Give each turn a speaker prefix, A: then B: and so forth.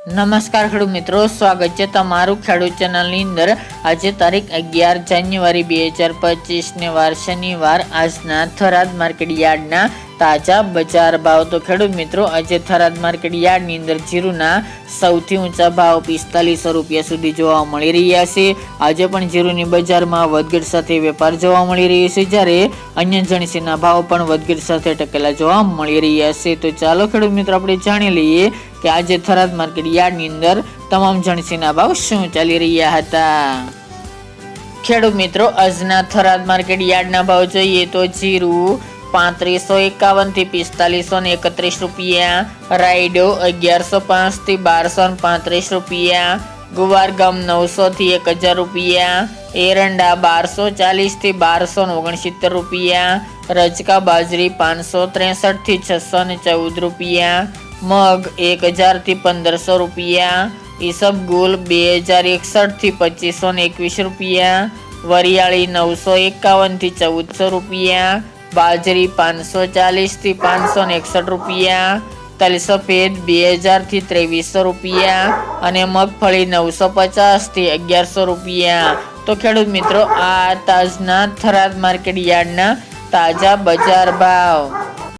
A: નમસ્કાર ખેડૂત મિત્રો, સ્વાગત છે તમારું ખેડૂત ચેનલની અંદર। આજે તારીખ 11 જાન્યુઆરી 2025 ને વાર શનિવાર। આજના થરાદ માર્કેટ યાર્ડના તાજા બજાર ભાવ। તો ખેડૂત મિત્રો, આજે થરાદ માર્કેટ યાર્ડની અંદર જીરુના સૌથી ઊંચા ભાવ 4500 રૂપિયા સુધી જોવા મળી રહ્યા છે। આજે પણ જીરુની બજારમાં વધઘટ સાથે વેપાર જોવા મળી રહ્યો છે, જ્યારે અન્ય જણસીના ભાવ પણ વધઘટ સાથે ટકેલા જોવા મળી રહ્યા છે। તો ચાલો ખેડૂત મિત્રો, આપણે જાણી લઈએ કે આજે થરાદ માર્કેટ યાર્ડની અંદર તમામ જણસીના ભાવ શું ચાલી રહ્યા હતા। ખેડૂત મિત્રો, આજના થરાદ માર્કેટ યાર્ડના ભાવ જોઈએ તો જીરું 3551 થી 4531 રૂપિયા, રાયડો 1105 થી 1235 રૂપિયા, ગુવાર ગમ 900 થી 1000 રૂપિયા, એરંડા 1240 થી 1269 રૂપિયા, રજકા બાજરી 563 થી 614 રૂપિયા, મગ 1000 થી 1500 રૂપિયા, ઈસબગુલ 2061 થી 2521 રૂપિયા, વરિયાળી 951 થી 1400 રૂપિયા, બાજરી 540 થી 561 રૂપિયા, તલ સફેદ 2000 થી 2300 રૂપિયા અને મગફળી 950 થી 1100 રૂપિયા। તો ખેડૂત મિત્રો, આ તાજના થરાદ માર્કેટ યાર્ડના તાજા બજાર ભાવ।